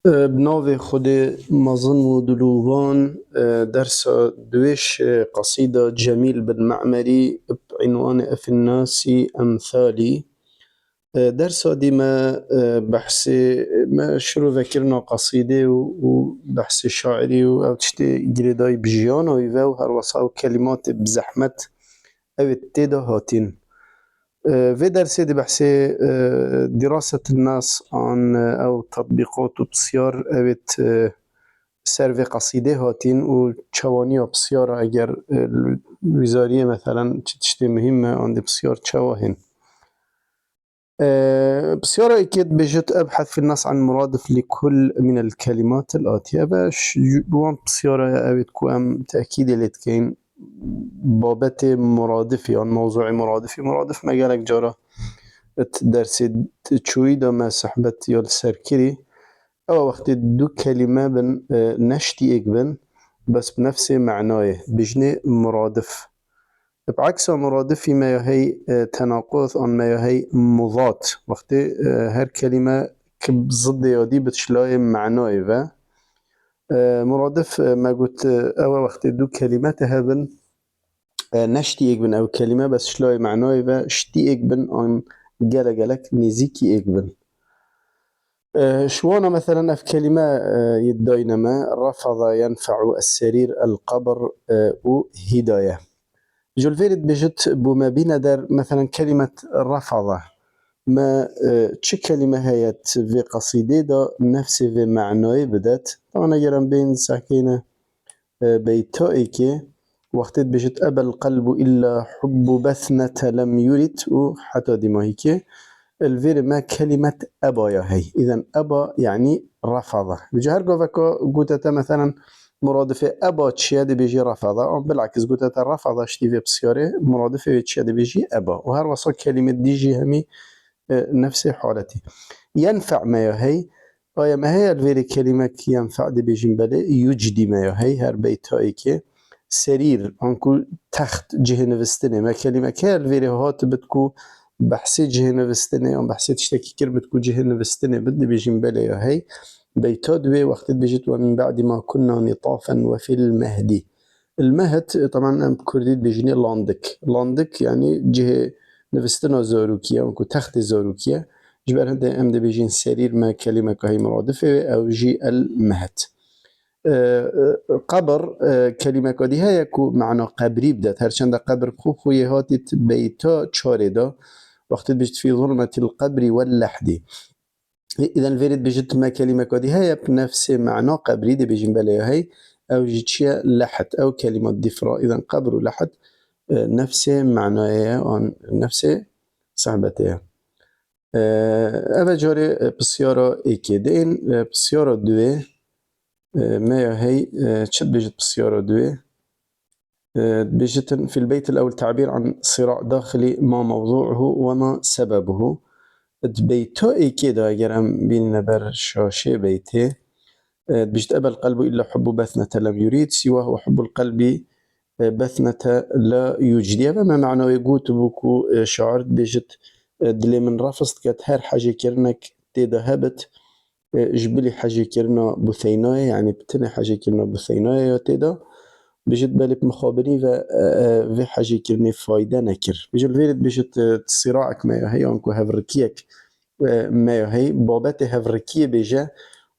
بناوی خود مظن و دلوبان درس دویش قصيدة جميل بن معمري بعنوان أفي الناس أمثالي. درس دي ما بحثي ما شروع ذكرنا قصيدة وبحثي شاعري أو تشتي جريداي بجيانا ويفاو هروساو كلمات بزحمة أو التيدا هاتين. في درسي دي بحثي دراسة الناس عن أو تطبيقات بسيار أوت سر قصيدة هاتين و چواني بسيارة اگر الوزارية مثلا تشتي مهمة عند بسيار چواهن. بسيارة اكيد بجت ابحث في النص عن مرادف لكل من الكلمات الآتية باش بوان بسيارة اوت كوام تأكيد لتكين بابت مرادفي عن موضوع مرادف مجالك جارة درسي تشوي دا ما سحبت يال سركري او وقت دو كلمة بن نشتي اك بن بس بنفس معناه بجني مرادف بعكس مرادف ما يهي تناقض عن ما يهي مضاد وقت هر كلمة كبضد يادي بتشلاي معناه و مرادف ما قلت او وقت دو كلمات هبن نشتي اك بن او كلمة بس شلاي معناه و شتي اك بن عن جلك نزيكي اك بن. شوانا مثلا في كلمة يداينما رفض ينفع السرير القبر هداية جو الفيرد بجت بما بين در مثلا كلمة رفض ما تش كلمة هيت في قصيدة دا نفس في معناه بدت طبعا اجرم بين ساكينة بيتائك وقت بجت أبى القلب إلا حب بثنة لم يرد وحتى دماهيك الفير ما كلمة أبا يا هي إذن أبا يعني رفض بجهر قوفكا قوتتا مثلا مرادفة أبا تشياد بيجي رفض بالعكس قوتتا رفض اشتي في بسيارة مرادفة تشياد بيجي أبا وهر وصل كلمة ديجي همي نفس حالتي ينفع ما يا هي آيا ما هي الفير كلمة ينفع دي بيجي بلي يجدي ما يا هي هر بيت هايكي سرير انكو تخت جهة نفستنه ما كلمة كه الفير هات بتكو بحثي جهة نفستنه أو بحثي تشتكي كير بتكو جهة نفستنه بدي بيجي بلي يا هي بيتا دوي وقت بيجت ومن بعد ما كنا نطافا وفي المهدي. المهد طبعا ام كرديت بيجيني لاندك يعني جهة نفستنا زاروكية ونكو تخت زاروكية جبر هنده ام دي بيجين سرير ما كلمة كهي مرادفة او جي المهد. قبر كلمة كدي هي كو معنى قبري بدات هرچند قبر خو يهاتت بيتا چاردا وقت بيجت في ظلمة القبر واللحد. إذا الفيرد بيجت ما كلمة كدي هي بنفس معنى قبري دي بيجين بلاي هي أو جيتشيا لحد أو كلمة دفرة إذا قبر ولحد نفس معناه نفس صحبتها. أبا جاري بسيارة إيكيدين بسيارة دوي ما هي تشد بيجت بسيارة دوي بيجت في البيت الأول تعبير عن صراع داخلي ما موضوعه وما سببه. بيتو كده اگر ام بين نبر شاشة بيته بيجت أبى القلب إلا حب بثنة لم يريد سواه وحب القلب بثنة لا يوجد ما معنى يقول بوكو شعرت بيجت دلي من رفضت كانت هر حاجة كرنك تيدا هبت جبلي حاجة كرنا بثيناية يعني بتني حاجة كرنا بثيناية تيدا بيجت بالك مخابري في حاجة كرني فايدة نكر بيجت الفيرد بيجت صراعك ما هي انكو هفركيك ما هي بابت هفركية بيجا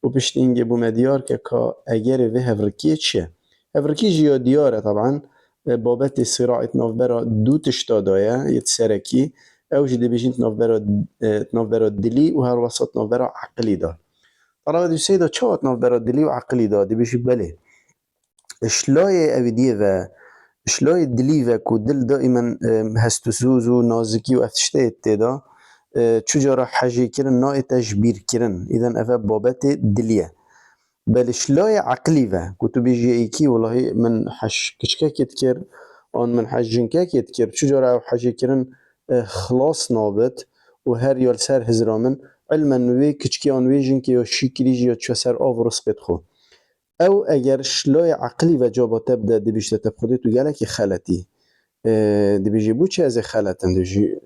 وبشتينجي بو مديار كا اگر في هفركية چه هفركية جيا ديارة طبعا بابت صراع تنافبرا دو تشتادايا يتسركي او جدي بيجين تنافبرا دلي وهر وسط تنافبرا عقلي دا طبعا دي سيدا چا تنافبرا دلي وعقلي دا دي بيجي بله شلاي اويديه و شلاي دلي و كو دل دائما هستوسوزو نازكي و افتشتايت تيدا چجارا حاجی کرن نا تجبیر کرن اذن افا بابت دلیه بل شلای عقلی و کتو بیجی ایکی والله من حش کچکه کت کر آن من حش جنکه کت کر چجارا حاجی کرن خلاص نابت و هر یال سر هزرامن علما وی کچکی آن وی جنکه یا شکریجی یا چو سر آو رسقت خو او اگر شلای عقلی و جابا تبدا دی بیشتر تبخوده تو گله که خلطی دی بیجی بو چه از خلطن دی بیجی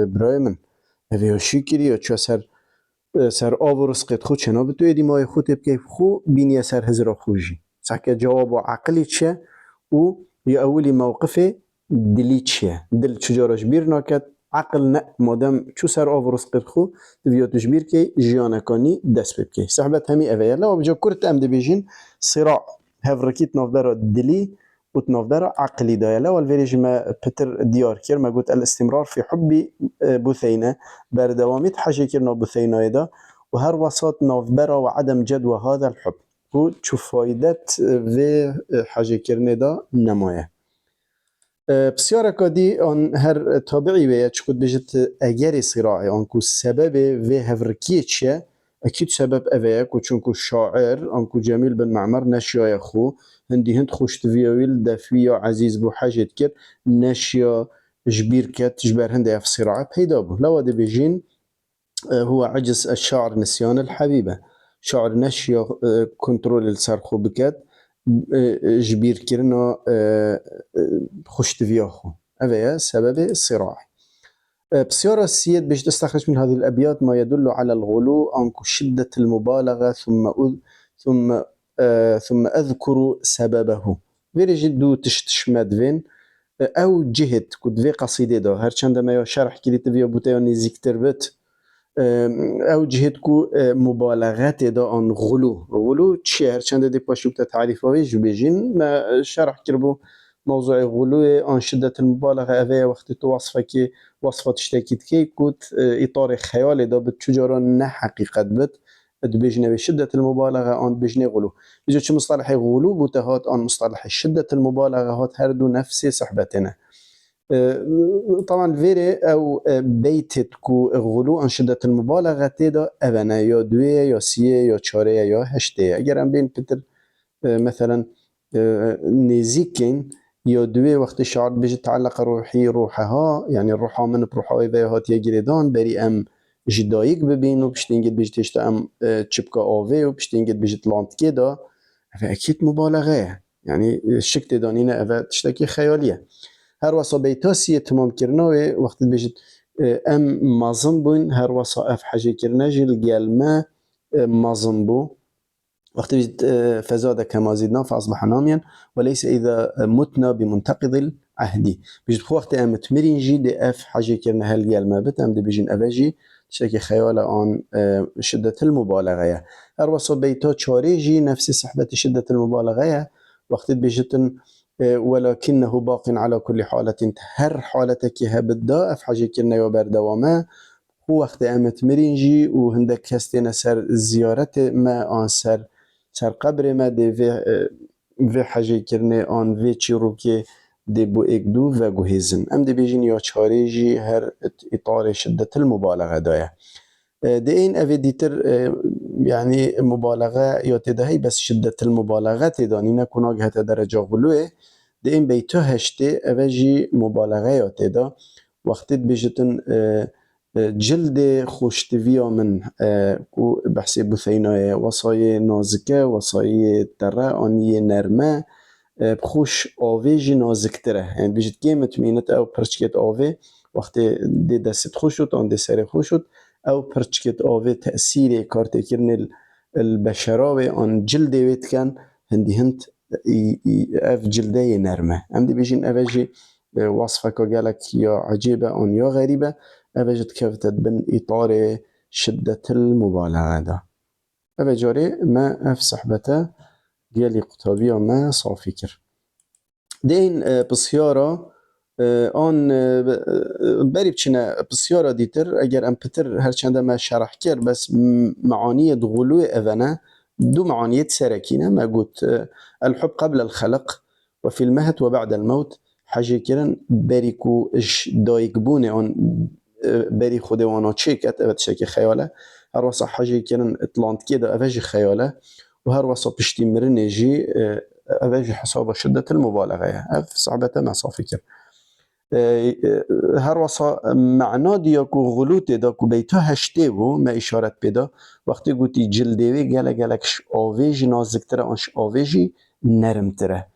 برای من اوه شکری یا چو سر سر آب و رزقت خود چنا بتو ایدی مای خود بکیف خو بینی سر هزر خوجی سحکه جواب و عقلی چه و یا اولی موقف دلی چه دل چجارش بیر ناکد عقل نه مادم چو سر آب و رزقت خو دویاتش بیر که جیانکانی دست بکی صحبت همی اوه لو بجا کرت ام دبیجین صراع هفرکیت نافدار دلی وتنافدار عقلي دايلا والفيريج ما بتر ديار كير ما قلت الاستمرار في حب بثينة بردوامية حاجة كير نو بثينة دا وهر وسط نافبرا وعدم جدوى هذا الحب و تشوف فايدة في حاجة كيرني دا نمايه بسیار کدی آن هر تابعی به چکود بجت اگر صراعی آنکو سبب و هفرکیه چیه اكيد سبب اوه چونکو شاعر آنکو جمیل بن معمر نشیای خو هندی هند خوشت ویویل دفویا عزیز بو حاجت کرد نشیا جبير كات جبر هندي في صراع بيدا بو لو دي بيجين هو عجز الشاعر نسيان الحبيبة شاعر نشيا كنترول السرخو بكات جبير كرنا خشت فياخو هذا سبب الصراع بسيارة السيد باش تستخرج من هذه الأبيات ما يدل على الغلو أنكو شدة المبالغة ثم أذكر سببه فيري جدو تشمد فين او جهت كود في قصيده دا هرچند ما یا شرح کلیت ویا بوته نزیکتر بت او جهت کو مبالغت دا آن غلو چیه هرچند دی پاشوک تعریف وی جو بيجين ما شرح کربو موضوع غلو آن شدت المبالغه اوه وقت تو وصفه که وصفه تشتکید که کود اطار خیال دا بت چجارا نه حقیقت بت بجنه بشدة المبالغة آن بجنه غلو بجو چه مصطلح غلو بوتهات آن مصطلح شدة المبالغة هات هر دو نفس صحبتنا طبعا فيري او بيتت كو غلو آن شدة المبالغة تيدا اونا يا دوية يا سية يا چارية يا هشتية اگر هم بين بتر مثلا نزيكين يا دوية وقت شعر بيجي تعلق روحي روحها يعني الروحة من بروحها إذا هات يجريدان بري ام جدایک ببین و پشتینگید بیشت اشتا ام چپکا آوه و پشتینگید بیشت لانتکه دا اوه اکید مبالغه یعنی شکت دانینه اوه تشتاکی خیالیه هر واسا بیتاسیه تمام کرناوه وقتی بیشت ام مازم بون هر واسا اف حاجه کرنه جل گلمه مازم بو وقتی بیشت فزاد كما زدنا فأصبح ناميا وليس إذا متنا بمنتقض العهدي بیشت خو وقتی ام تمرین جی دی اف حاجه کرنه هل گلمه بت ام دی بیشن اوه جی شكل خيال آن شدة المبالغة أروصو بيتا تشاريجي نفس صحبة شدة المبالغة وقت بيجتن ولكنه باق على كل حالة هر حالتك هبدا أف حاجة كنا يوبر دوامه هو وقت أمت مرينجي وهندك هستين سر زيارة ما آن سر قبر ما دي في حاجة كرنا آن في چيروكي دي بو اكدو و گوهزن ام دي بيجين يا چاريجي هر اطار شدة المبالغة دايا دي این اوه ديتر يعني مبالغة يا تدهي بس شدة المبالغة تداني نكون هتا درجة غلوه دي این بيتو هشتي اوه جي مبالغة يا تدا وقتت بيجتن جلد خوشتویا من کو بحث بثينه وصاي نازكه وصاي تره آني نرمه خوش آوه جی نازکتره یعنی بیشت که مطمئنت او پرچکت آوه وقتی دی دست خوش شد آن دی سر خوش شد او پرچکت آوه تأثیر کارت کرن البشراوه آن جلده وید کن هندی هند اف جلده نرمه هم دی بیشین اوه جی وصفه که گلک یا عجیبه آن یا غریبه اوه جد کفتت بن اطار شدة المبالغه ده اوه جاره ما اف صحبته ديالي قطابية ما صافي كر دين بسيارة آن بری بچنه بسیارا دیتر اگر ام پتر هرچنده ما شرح کر بس معانية غلو اذنه دو معانية سركينة ما قلت الحب قبل الخلق وفي المهد وبعد الموت حاجة كرن بريكو اش دايقبونه آن بري خوده وانا چيكت ابت شكي خياله هر وصح حاجة كرن اطلانت كده افاجي خياله وهر وصا بشتي مرنجي أواجه حساب شدة المبالغة أف صعبة ما صافي كر هر وصا معنا دياكو غلوت داكو بيتا هشتيو ما إشارت بدا وقتی قوتي جلدوي گلگلكش آويجي نازكتره آنش آويجي نرمتره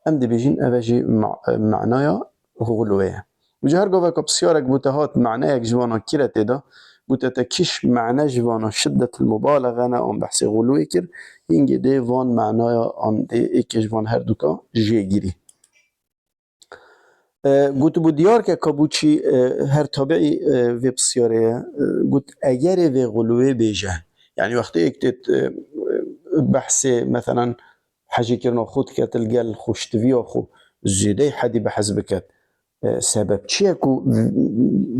ام دي بيجين أواجي معنايا غلوه وجه هر قوة بسيارك بوتهات معنايك جوانا كيرت دا متتكش معنى جوانا شدة المبالغة أنا أم بحث غلوي كر هنگي دي وان معنى أم دي إيكي جوان هر دوكا جي گيري. گوت بو دیار که کابوچی هر تابعی وی بسیاره گوت اگر وی غلوه بیجه يعني وقتی اکتت بحث مثلا حاجی کرنا خود که تلقى خوشتوی خو زیده حدی بحث بکد سبب چیه کو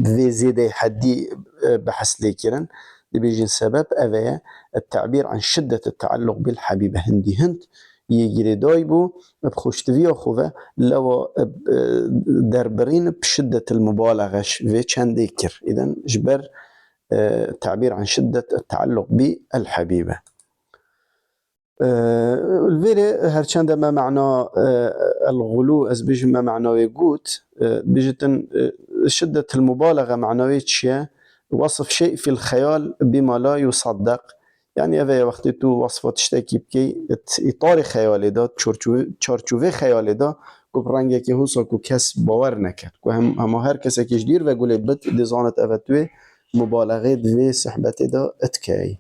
في زيادة حدي بحث ليكرن دي بيجي سبب أذى التعبير عن شدة التعلق بالحبيبة هندي هند يجري دايبو بخشتفيا خوفا لو دربرين بشدة المبالغة في چند ذكر إذن جبر تعبير عن شدة التعلق بالحبيبة. الفيري هرچند ما معنى الغلو از بيجي ما معنى قوت بيجتن شدة المبالغة معنوية شيء وصف شيء في الخيال بما لا يصدق يعني هذا وقت تو وصفة تشتكي بكي إطار خيالي دا چارچوه خيالي دا كوب رنگه که هوسا کو کس باور نکرد کو هم هر کسی که جدیر و گوله بد دزانت اوتوه مبالغه دوی صحبت دا اتكاي.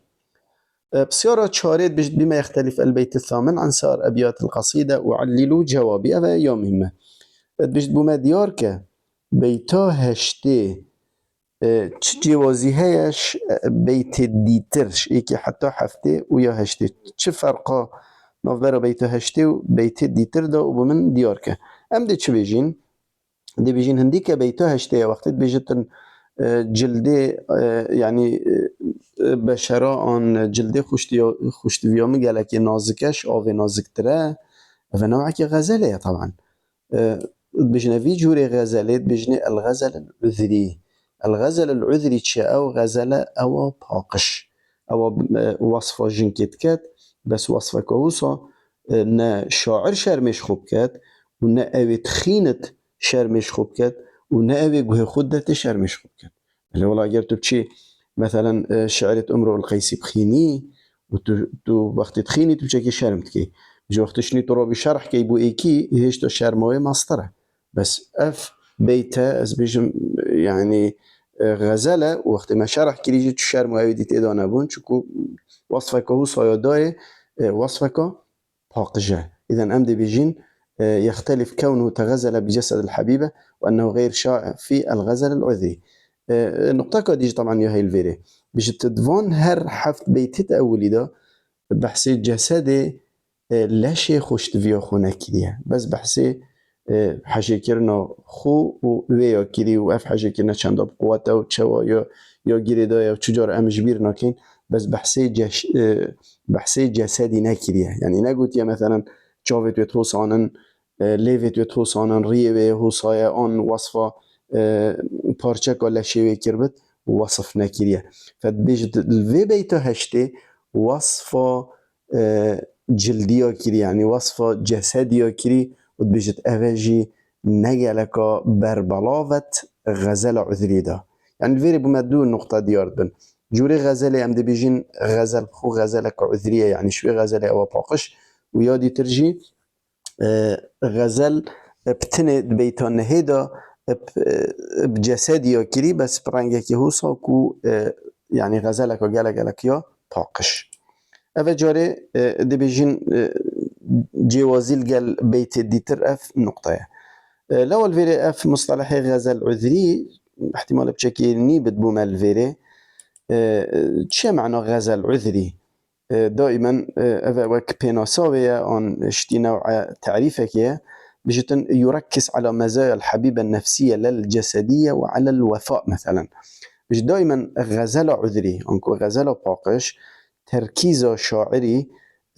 بسيارة شارد بما يختلف البيت الثامن عن سائر أبيات القصيدة وعللوا جوابي هذا يوم مهمة بجد بما ديارك بيتا هشتي جوازي هيش بيت ديترش إيكي حتى حفتي ويا هشتي چه فرقا نظر بيت هشتي وبيت ديتر دا وبمن ديارك أم دي چه بيجين دي بيجين هنديك بيتا هشتي وقت بيجتن جلده يعني بشرا آن جلده خوشتویامی گله که نازکش آوه نازکتره و نوعی که غزله طبعا بجنه في جوري غزلات بجنه الغزل العذري. الغزل العذري چه او غزله او باقش او وصفه جنكت كات بس وصفه كوسا نا شاعر شرمش خوب كات و نا اوه تخينت شرمش خوب كات و نا اوه گوه خودت شرمش خوب كات اللي والله اگر تو بچي مثلا شعرة امرؤ القيس بخيني وتو وقت تخيني تو بچكي شرمت كي جو وقت شني ترى بشرح كي بو ايكي هيش تو شرموي مسطره بس اف بيتا از بيجم يعني غزله وقت ما شرح كريجي تو شرموي دي تيدانا بون چكو وصفك هو صياداي وصفك باقجه اذا امدي بيجين يختلف كونه تغزل بجسد الحبيبه وانه غير شائع في الغزل العذري. نقطة كاديج طبعا يا هاي الفيري بيش تدفون هر حفت بيتت أولي دا بحثي جسدي لا شيء خوش تفيا خو نكريه بس بحثي حاجة كرنا خو ويا كري وأف حاجة كرنا چند بقوته وتشوا يا جري دا يا تجار أمجبير ناكين بس بحثي جسدي نكريه يعني نقول يا مثلا شافت وتوصانن ليفت وتوصانن ريه وهوصايا آن وصفة پارچه که لشیوه کرد وصف نکریه فبيجد الفي بيتا هشتي وصفة جلدية كري يعني وصفة جسدية كري وبيجد أفاجي نجلك بربلاوة غزل عذري ده يعني الفيري بمدو النقطة ديار بن جوري غزلي أم دي بيجين غزل خو غزلك عذرية يعني شوي غزلي أو باقش ويادي ترجي غزل بتنه بيتا نهيدا بجسدي كري بس برانجك هوسا كو يعني غزلك وجالك يا باقش أفا جاري دي بيجين جوازيل قال بيت ديتر اف نقطة لو الفيري اف مصطلحي غزل عذري احتمال بشكل نيبت بوما الفيري چه معنى غزل عذري دائما أفا وك بيناساوية عن اشتي نوع تعريفك بجتن يركز على مزايا الحبيبة النفسية للجسدية وعلى الوفاء مثلا مش دائما غزالة عذري انكو غزالة باقش تركيز شاعري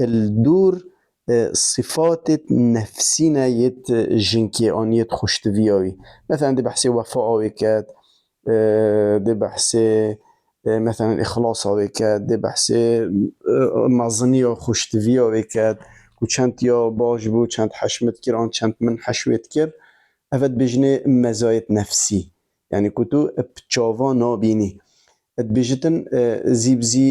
الدور صفات نفسينا يت جنكي ان يت خوشتوياوي مثلا دي بحثي وفاء كات دي بحثي مثلا اخلاص كات دي بحثي مزنية خوشتوياوي كات و چند یا باش بود چند حشمت کرد چند من حشوت کرد افت بجنه مزایت نفسی یعنی کتو بچاوا نابینی ات بجتن زیبزی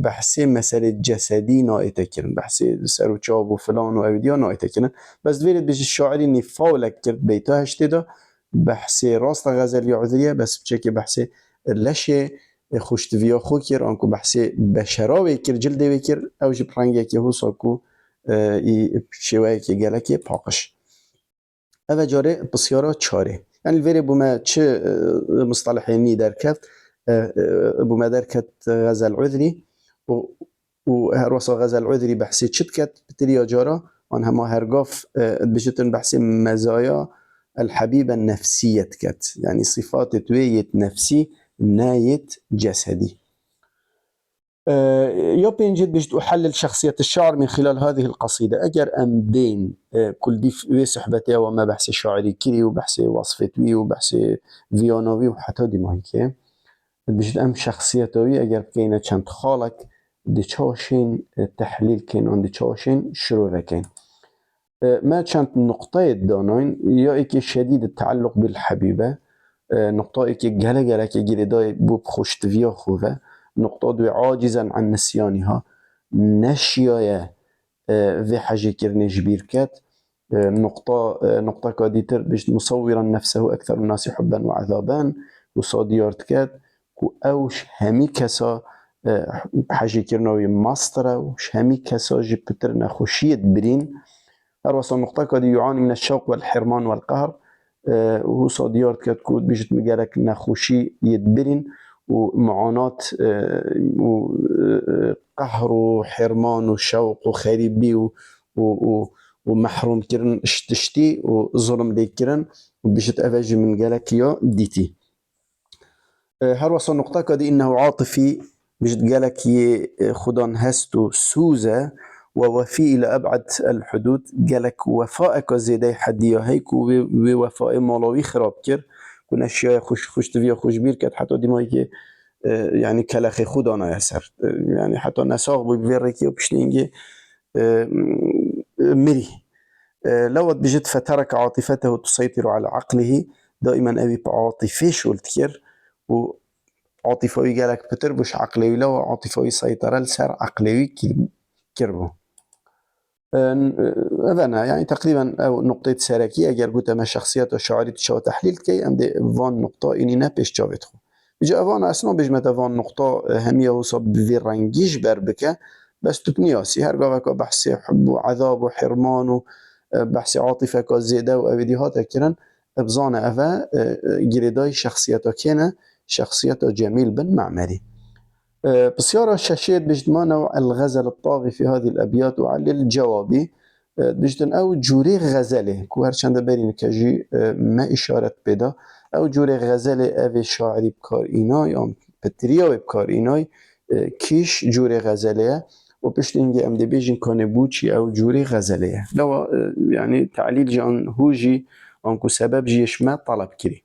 بحثی مسئله جسدی نایته کرن بحثی سر و چاو و فلان و اودیا نایته کرن بس دویرد بجه شاعری نفاولک کرد بیتا هشته دا بحثی راست غزل یا عذریه بس بچه که بحثی لشه خوشتویا خو کر آنکو بحثی بشراوی کر جلدی کر او جب رنگی که هو ساکو شوایی که گلکی پاقش اوه جاره بسیارا چاره يعني الفيري بما تش مصطلحيني دركت بما دركت غزل عذري وهروسا غزل عذري بحثي تشتكت بتريا جارة وانها ما هرقاف بجتن بحثي مزايا الحبيبة النفسية كت يعني صفات توية نفسي نايت جسدي يوبين جد بجد أحلل شخصية الشاعر من خلال هذه القصيدة أجر أم بين كل دي في صحبتي وما بحث شاعري كري وبحث وصفتوي وبحث فيونوي وحتى دي ماهيكي بجد أم شخصيتوي أجر كينا چند خالك دي چاشين تحليل كين عن دي چاشين شروع كين ما چند نقطة دانين يا إيكي شديد التعلق بالحبيبة نقطة إيكي جهلا جهلا كي جريداي بوب خوشتويا خوفه نقطة دو عاجزا عن نسيانها نشيايا في حاجة كرني جبير كات نقطة كاديتر بجد مصورا نفسه أكثر الناس حبا وعذابا وصاديارت كات أوش همي كسا حاجة كرنوي ماسترة وش همي كسا جبتر نخوشية برين هروسا نقطة كادي يعاني من الشوق والحرمان والقهر وهو صاديارت كات كود بجد مجالك نخوشي يدبرين ومعاناة وقهر وحرمان وشوق وخريبي ومحروم كرن اشتشتي وظلم لي كرن وبيشت أفاجي من جالك ديتي هروسا نقطة كدي إنه عاطفي بيشت جالك خدان هستو سوزة ووفي إلى أبعد الحدود جالك وفائك زيدي حديا هيك ووفاء مالوي خراب كر كون أشياء خوش تبيا خوش بير كات حتى دماغي يعني كلاخي خدانا يسر يعني حتى نساق بيفركي وبشنينجي مري لو بجد فترك عاطفته تسيطر على عقله دائما أبي بعاطفيش والتكر وعاطفوي قالك بتربش عقلي لو عاطفوي سيطرة لسر عقلي كربو أذنا يعني تقريبا أو نقطة سراكية أجر قلت ما شخصيات وشعاري تشاو تحليل كي عندي فان نقطة إني نبش جاوتخو بيجي أفان أصلا بيجمت أفان نقطة همية وصب في رنجيش بربكة بس تبنياسي هرقاك بحثي حب وعذاب وحرمان وبحثي عاطفة كزيدة وأبديهات كرن بزانة أفا جريداي شخصياتا كينا شخصياتا جميل بن معمري بسيارة شاشيت بجد ما نوع الغزل الطاغي في هذه الأبيات وعلل جوابي بجدن أو جوري غزله كوهر چند برين كجي ما إشارة بدا أو جوري غزله أو شاعري بكار إناي أم بترياوي بكار إناي كيش جوري غزله وبشتنجي أم دي بيجن كانبوشي أو جوري غزله لو يعني تعليل جان هوجي أنكو سبب جيش ما طلب كري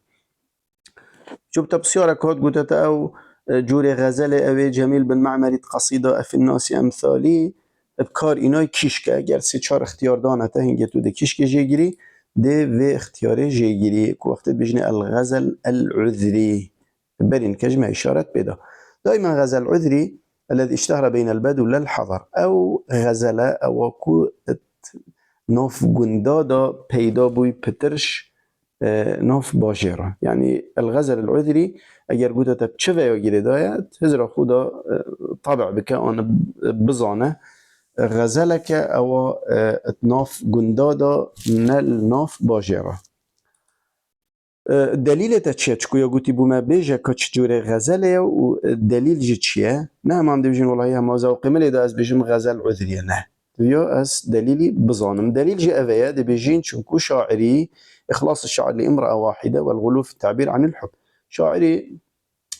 جبت بسيارة كود قلت أو جوري غزله أو جميل بن معمري قصيدة في الناس أمثالي بكار اینای کیش که اگر سه چهار اختیار دانته هنگه تو ده کیش که جیگیری ده و اختیار جیگیری که وقت بجنه الغزل العذري برين كجمع إشارة بدا دائما غزل العذري الذي اشتهر بين البدو للحضر أو غزلة أو كو نوف قندادا پیدا بوی پترش نوف باجرة يعني الغزل العذري اگر قلت بچه و يجري دايت هزر خدا طبع بك أنا بزانه غزلك أو ناف قندادا نل ناف باجرة دلیل تچیه چکو یا گوتی بوما بیجه که چجوره غزله و دلیل جی چیه نه هم دیجین والله هم ذوق ملی دا از بیجم غزل عذریه نه یا از دلیلی بزانم دلیل جی اویا دی بیجین چونکو شاعری اخلاص الشعر لامرأة واحدة والغلو في التعبير عن الحب شاعري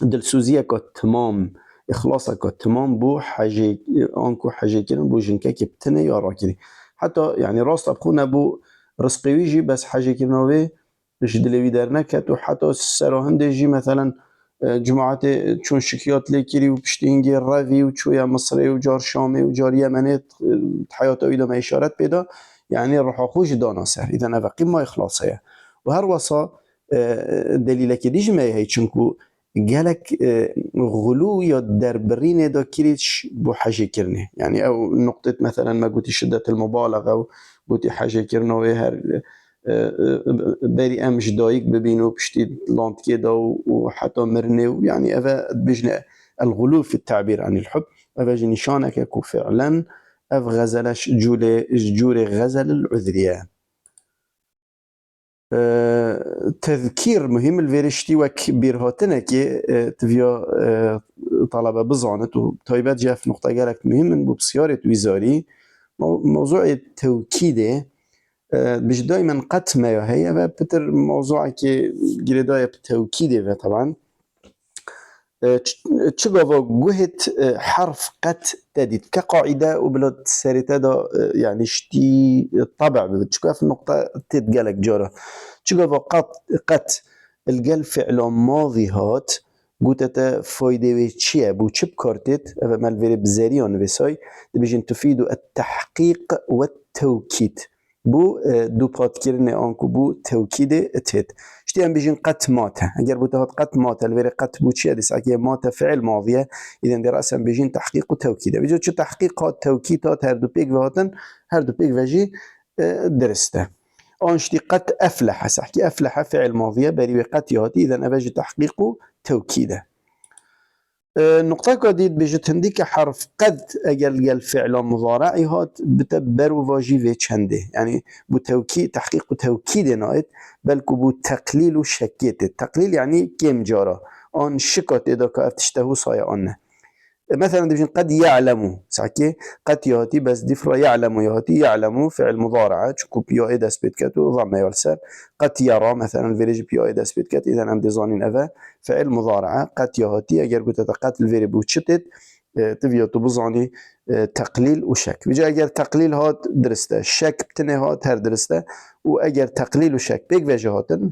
دلسوزية كتمام إخلاصك تمام بو حاجة أنكو حاجة كده بو جنكا كبتنا يا راكلي حتى يعني راست أبخونا بو رزقي ويجي بس حاجة كده نوي مش دلوي درنكت وحتى السراهن ديجي مثلا جماعات چون شكيات ليكري وبشتينجي الرافي وشوية مصري وجار شامي وجار يمني حياته إذا ما إشارات بيدا يعني راح أخوش دانا سر إذا أنا قمة إخلاصية وهر وصا دليلك ديجي ما هي چونكو جالك غلو یا دربرين دا كريش بو حاجة كرنه يعني أو نقطة مثلا ما قلت شدة المبالغة أو قلت حاجة كرنه وهر باري أمش دايك ببينو بشتي لاند كده وحتى مرنه يعني أفا بجنة الغلو في التعبير عن الحب أفاجي نشانك كو فعلا أف غزلش جوري غزل العذرية. تذكير مهم الفيرشتي وكبير هاتنكي تفيا طلبة بزانت وطيبات جاء في نقطة قالك مهم ببسيارة وزاري موضوع التوكيد بش دايما قط ما هي بتر موضوع كي جريداية بالتوكيد طبعا تشغل جهة حرف قط تديد كقاعدة وبلاد سريتا دا يعني شتي طبع بتشكوا في النقطة تتقالك جارة تشغل قط القل فعل ماضي هات قوتتا فايدة ويتشيه بو تشب كارتت مال فيري بزاريون بيساي بيجين تفيد التحقيق والتوكيد بو دو بات كيرني انكو بو توكيد اتهت شتي ام بيجين قت ماتا اگر بو تهات قت ماتا الفيري قت بو تشي ديس اكي ماتا فعل ماضيه اذا دي راسا بيجين تحقيق وتوكيد بيجو تشو تحقيق هات توكيد هات هر دو بيك وهاتن هر دو بيك فاجي درسته انشتي قت افلح سحكي افلح فعل ماضيه بري قت يهاتي اذا اباجي تحقيق توكيده. النقطة كديد بيجت هنديك حرف قد أجل فعل مضارع هات بتبر وفاجي في چنده يعني بتوكيد تحقيق وتوكيد نايت بل كبو تقليل وشكيت التقليل يعني كم جارة آن شكات إذا كأفتشته صايا أنه مثلا ديجين قد يعلم ساكي قد يهاتي بس دفرا يعلم يهاتي يعلم فعل مضارع تشكو بيو ايدا سبيتكاتو ضم يولسر قد يرى مثلا فيريج بيو ايدا سبيتكات اذا ام ديزانين افا فعل مضارع قد يهاتي اگر قلت قد الفيري بوتشتت تفيو تبزاني تقليل وشك بيجي اگر تقليل هات درسته شك بتنه هات هر درسته واگر تقليل وشك بيك فيجي هاتن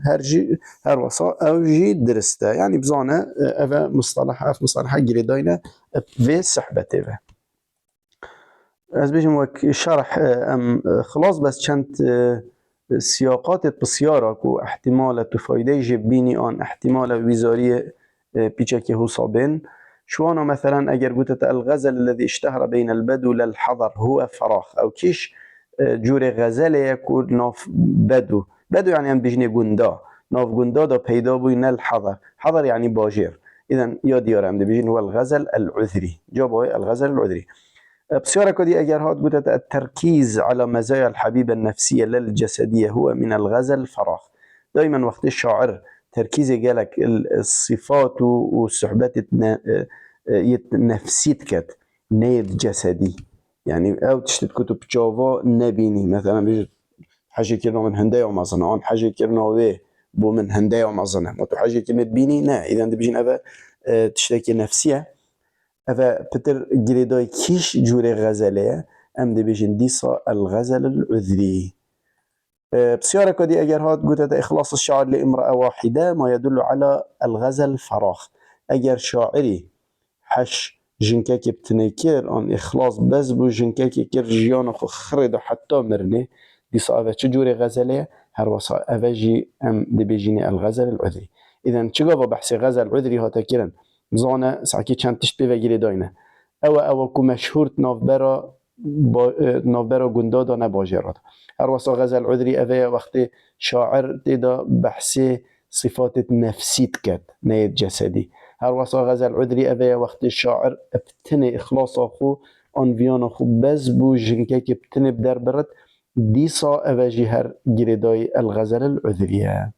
هر وصا او جي درسته يعني بزانه افا مصطلح جريداينه في صحبته به از بيجم وك شرح ام خلاص بس چند سياقات بسيارة كو احتمال تفايده جبيني آن احتمال وزاري بيچك حسابين شوانا مثلا اگر قلت الغزل الذي اشتهر بين البدو للحضر هو فراخ او كيش جور غزل يكون ناف بدو يعني ام بيجني قندا ناف قندا دا پیدا بوي نل حضر يعني باجر اذا يا ديارم دي بيجين هو الغزل العذري جابه الغزل العذري بسيارة كدي اگر هات قلت التركيز على مزايا الحبيبة النفسية للجسدية هو من الغزل فراغ دائما وقت الشاعر تركيز قالك الصفات والصحبات نفسيت كت نيد جسدي يعني او تشتت كتب جافا نبيني مثلا بيجي حاجة كرنا من هندية ومعظنا حاجة كرنا ويه بو من هندية ومعظنا ما تو حاجة كرنا بيني نا اذا دي بيجين ابا تشتكي نفسية افا بتر جريداي كيش جوري غزلية ام دي بيجين ديسا الغزل العذري بسيارة كدي اگر هات قلت اخلاص الشعر لامرأة واحدة ما يدل على الغزل فراغ اگر شاعري حش جنكاكي بتنكير ان اخلاص بس بو جنكاكي كير جيانو خو خرد حتى مرني ديسا افا چجوري غزلية هر وصا افا جي ام دي بيجيني الغزل العذري اذا چگاوا بحثي غزل عذري هاتا كيرن زانه سعکی چند تشت بگیری داینه او کو مشهور نافبرا گندا دا نباجرات هر واسا غزل عذری اوه وقتی شاعر تیدا بحثی صفات نفسیت کد نه جسدی هر واسا غزل عذری اوه وقتی شاعر ابتنی اخلاص خو آنویان خو بز بو جنکه که ابتنی بدر برد دیسا اوه جی هر گریدای الغزل العذریه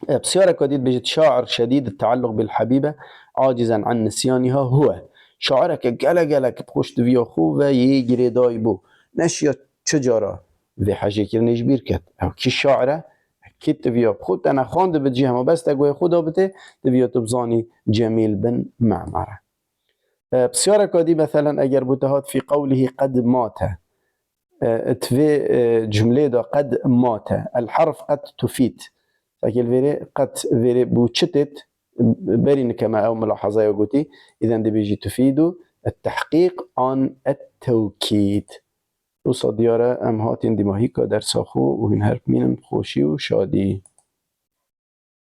بسيارة كديد بيجت شاعر شديد التعلق بالحبيبة عاجزا عن نسيانها هو شاعرك جلك بخوش تفيا خو و يجري دايبو نشيا چجارة في حاجة كرنيش بيركت او كي شاعرة كي تفيا خود انا خاند بجيها بس تقوي خدا بته تفيا تبزاني جميل بن معمرة بسيارة كدي مثلا اگر بوتهات في قوله قد مات تفي جملة دا قد مات الحرف قد تفيد فكيل فيري قد فيري بوشتت برين كما او ملاحظه يقولي اذا دي بيجي تفيد التحقيق عن التوكيد وصدياره ام هاتين دماهي كادر ساخو وهن هرب مينم خوشي وشادي